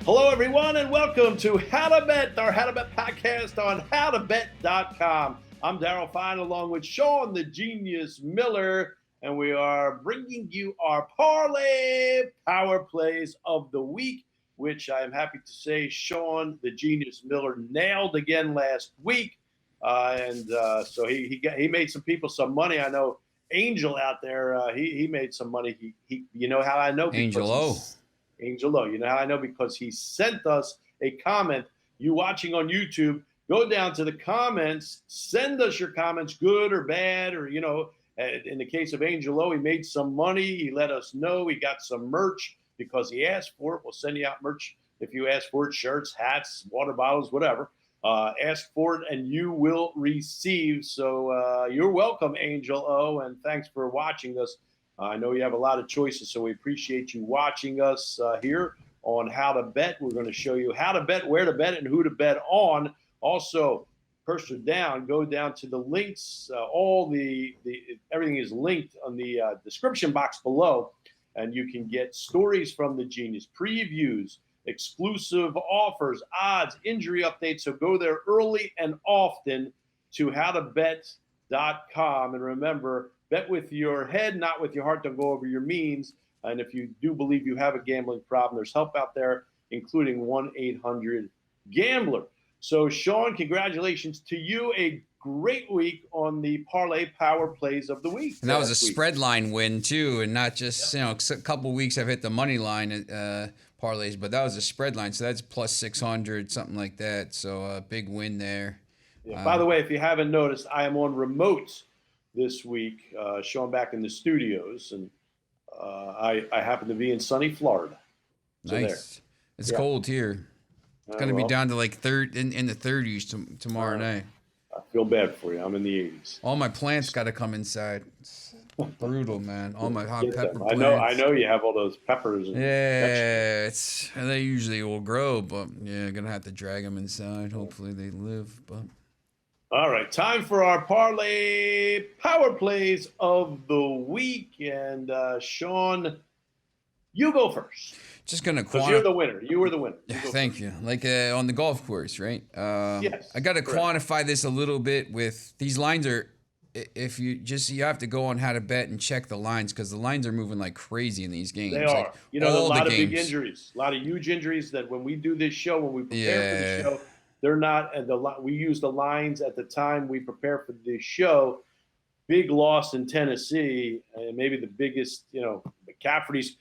Hello, everyone, and welcome to How to Bet, our How to Bet podcast on HowToBet.com. I'm Daryl Sean, along with Sean, the Genius Miller, and we are bringing you our Parlay Power Plays of the week, which I am happy to say Sean, the Genius Miller, nailed again last week. So he made some people some money. I know Angel out there, he made some money. He you know how I know? Angel O. Angel O. You know how I know? Because he sent us a comment. You watching on YouTube, go down to the comments, send us your comments, good or bad, or, in the case of Angel O, he made some money. He let us know he got some merch because he asked for it. We'll send you out merch if you ask for it, shirts, hats, water bottles, whatever. Ask for it and you will receive. So you're welcome, Angel O, and thanks for watching us. I know you have a lot of choices, so we appreciate you watching us here on How to Bet. We're going to show you how to bet, where to bet, and who to bet on. Also, cursor down, go down to the links. Everything is linked on the description box below, and you can get stories from the Genius, previews, exclusive offers, odds, injury updates. So go there early and often to HowToBet.com, and remember, bet with your head, not with your heart. Don't go over your means. And if you do believe you have a gambling problem, there's help out there, including 1-800-GAMBLER. So, Sean, congratulations to you. A great week on the Parlay Power Plays of the week. And that was a spread line win, too, and not just, a couple of weeks I've hit the money line parlays, but that was a spread line. So that's plus 600, something like that. So a big win there. Yeah, by the way, if you haven't noticed, I am on remote this week, Sean back in the studios, and I happen to be in sunny Florida. So nice. It's cold here. It's going to be down to like in the 30s tomorrow night. I feel bad for you. I'm in the 80s. All my plants got to come inside. It's brutal, man. All my hot pepper plants. I know you have all those peppers. And they usually will grow, but gonna have to drag them inside. Hopefully they live, but. All right, time for our Parlay Power Plays of the week. And Sean, you go first. Just going to quantify. You're the winner. You were the winner. Thank you. Like on the golf course, right? Yes. I got to quantify this a little bit with these lines are, if you have to go on How to Bet and check the lines because the lines are moving like crazy in these games. They are. There's a lot of big injuries, a lot of huge injuries that when we do this show, when we prepare for the show, they're not, we use the lines at the time we prepare for the show. Big loss in Tennessee, and maybe the biggest, McCaffrey's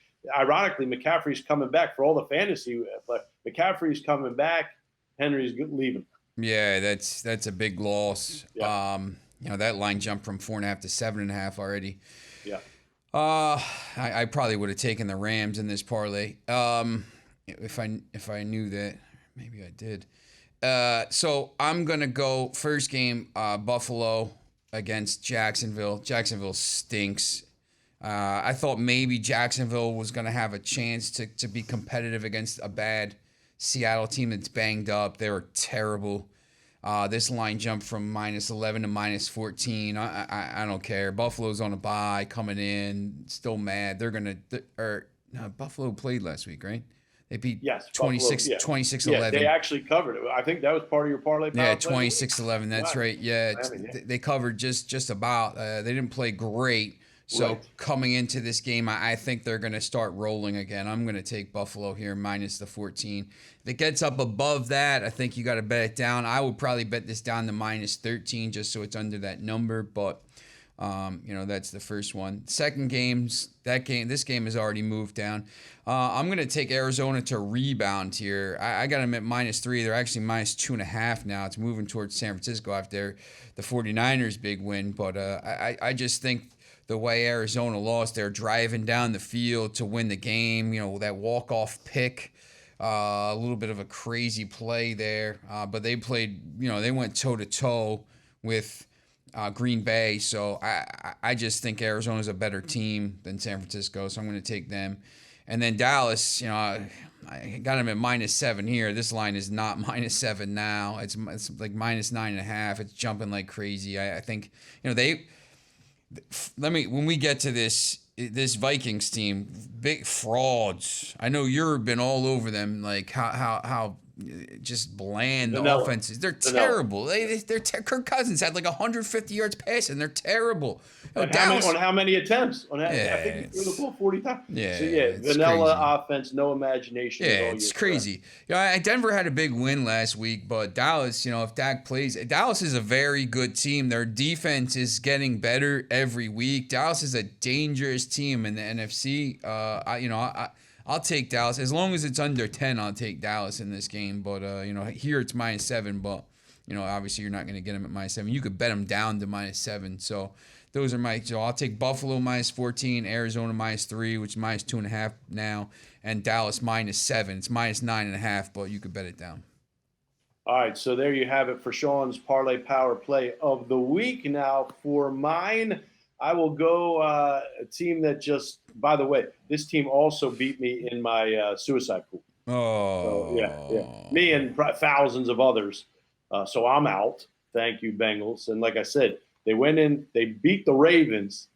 coming back for all the fantasy, but McCaffrey's coming back. Henry's leaving. Yeah, that's a big loss. Yeah. That line jumped from 4.5 to 7.5 already. Yeah. I probably would have taken the Rams in this parlay. If I knew that, maybe I did. So I'm going to go first game, Buffalo against Jacksonville. Jacksonville stinks. I thought maybe Jacksonville was going to have a chance to be competitive against a bad Seattle team that's banged up. They were terrible. This line jumped from -11 to -14. I don't care. Buffalo's on a bye, coming in, still mad. Buffalo played last week, right? They beat 26-11. They actually covered it. I think that was part of your parlay. 26-11. That's right. Yeah, they covered just about. They didn't play great. So coming into this game, I think they're going to start rolling again. I'm going to take Buffalo here minus the 14. If it gets up above that, I think you got to bet it down. I would probably bet this down to minus 13 just so it's under that number. But that's the first one. Second this game has already moved down. I'm going to take Arizona to rebound here. I got them at -3. They're actually -2.5 now. It's moving towards San Francisco after the 49ers' big win. But I just think the way Arizona lost, they're driving down the field to win the game. That walk-off pick, a little bit of a crazy play there. But they played, they went toe-to-toe with Green Bay. So I just think Arizona's a better team than San Francisco, so I'm going to take them. And then Dallas, I got them at -7 here. This line is not -7 now. It's like -9.5. It's jumping like crazy. I think, when we get to this this Vikings team, big frauds. I know you've been all over them, like how just bland the offenses. They're terrible. Kirk Cousins had like 150 yards passing. They're terrible. On how many attempts? I think he threw the ball 40 times. Yeah, so vanilla crazy. Offense, no imagination. Yeah, it's crazy. Denver had a big win last week, but Dallas, if Dak plays, Dallas is a very good team. Their defense is getting better every week. Dallas is a dangerous team in the NFC. I'll take Dallas as long as it's under 10. I'll take Dallas in this game, but here it's -7. But obviously you're not going to get them at -7. You could bet them down to -7. So those are I'll take Buffalo -14, Arizona -3, which is -2.5 now, and Dallas -7. It's -9.5, but you could bet it down. All right, so there you have it for Sean's Parlay Power Play of the week. Now for mine, I will go a team that just, by the way, this team also beat me in my suicide pool. Oh. So, yeah. Me and thousands of others. So I'm out. Thank you, Bengals. And like I said, they went in, they beat the Ravens.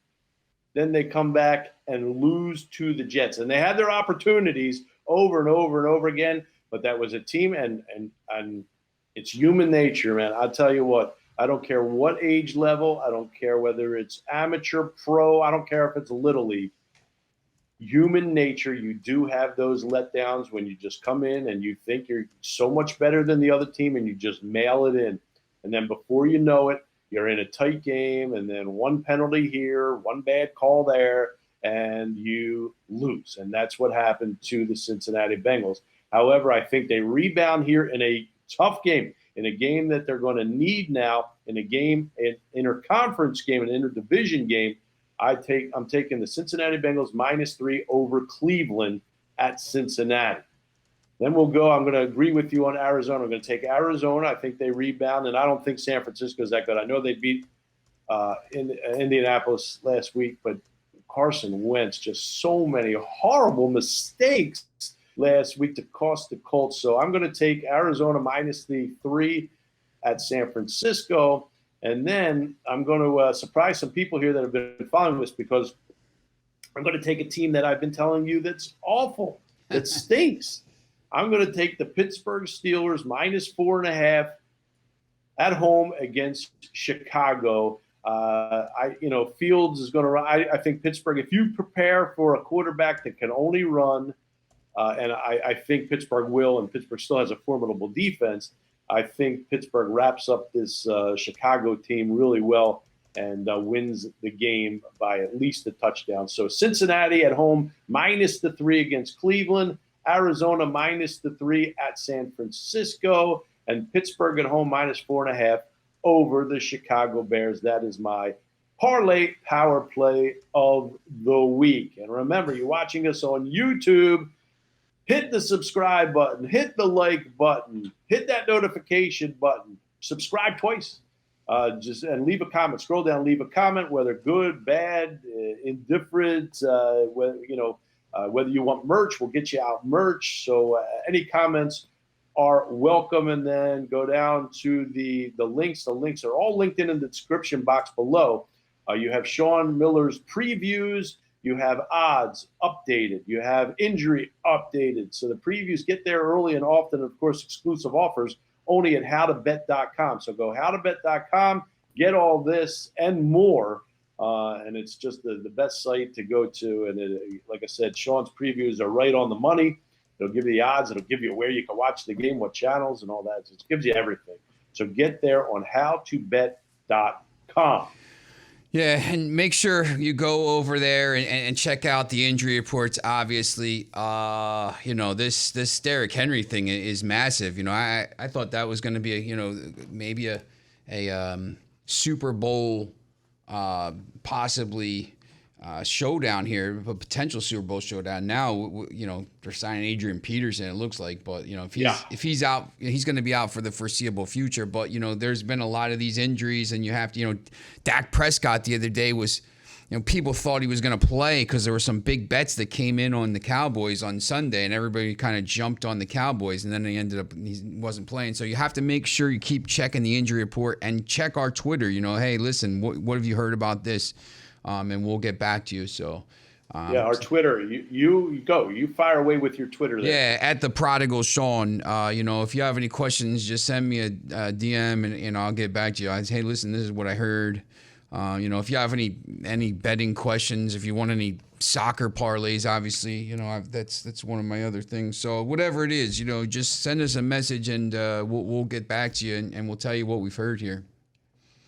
Then they come back and lose to the Jets. And they had their opportunities over and over and over again. But that was a team, and it's human nature, man. I'll tell you what. I don't care what age level. I don't care whether it's amateur, pro. I don't care if it's Little League. Human nature, you do have those letdowns when you just come in and you think you're so much better than the other team and you just mail it in. And then before you know it, you're in a tight game, and then one penalty here, one bad call there, and you lose. And that's what happened to the Cincinnati Bengals. However, I think they rebound here in a tough game. In a game that they're going to need now, in a game, an interconference game, an interdivision game, I'm taking the Cincinnati Bengals -3 over Cleveland at Cincinnati. Then I'm going to agree with you on Arizona. I'm going to take Arizona. I think they rebound, and I don't think San Francisco is that good. I know they beat Indianapolis last week, but Carson Wentz, just so many horrible mistakes last week to cost the Colts. So I'm going to take Arizona -3 at San Francisco. And then I'm going to surprise some people here that have been following this, because I'm going to take a team that I've been telling you that's awful, that stinks. I'm going to take the Pittsburgh Steelers -4.5 at home against Chicago. Fields is going to run. I think Pittsburgh, if you prepare for a quarterback that can only run, and I think Pittsburgh will, and Pittsburgh still has a formidable defense, I think Pittsburgh wraps up this Chicago team really well and wins the game by at least a touchdown. So Cincinnati at home -3 against Cleveland, Arizona -3 at San Francisco, and Pittsburgh at home -4.5 over the Chicago Bears. That is my Parlay Power Play of the week. And remember, you're watching us on YouTube. Hit the subscribe button, hit the like button, hit that notification button, subscribe twice, and leave a comment. Scroll down, leave a comment, whether good, bad, indifferent, whether you want merch, we'll get you out merch. So any comments are welcome. And then go down to the links. The links are all linked in the description box below. You have Sean Miller's previews. You have odds updated. You have injury updated. So the previews get there early and often, of course, exclusive offers only at HowToBet.com. So go HowToBet.com, get all this and more. And it's just the best site to go to. And like I said, Sean's previews are right on the money. It'll give you the odds. It'll give you where you can watch the game, what channels, and all that. It gives you everything. So get there on HowToBet.com. Yeah, and make sure you go over there and check out the injury reports. Obviously, this Derrick Henry thing is massive. I thought that was going to be maybe a Super Bowl possibly showdown here, a potential Super Bowl showdown. Now, they're signing Adrian Peterson, it looks like, but if he's out, he's going to be out for the foreseeable future. But there's been a lot of these injuries, and you have to, Dak Prescott the other day was, people thought he was going to play because there were some big bets that came in on the Cowboys on Sunday, and everybody kind of jumped on the Cowboys, and then he wasn't playing. So you have to make sure you keep checking the injury report and check our Twitter. Hey, listen, what have you heard about this? And we'll get back to you. So Yeah, our Twitter. You go. You fire away with your Twitter there. Yeah, at the Prodigal Sean. If you have any questions, just send me a DM and I'll get back to you. Hey, listen, this is what I heard. If you have any betting questions, if you want any soccer parlays, obviously, that's one of my other things. So whatever it is, just send us a message and we'll get back to you and we'll tell you what we've heard here.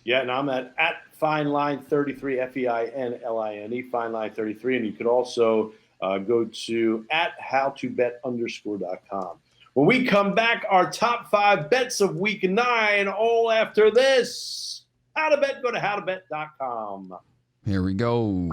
Yeah, and I'm at FineLine33, FEINLINE, FineLine33, and you could also go to at HowToBet_.com. When we come back, our top 5 bets of week 9, all after this. How to bet, go to HowToBet.com. Here we go.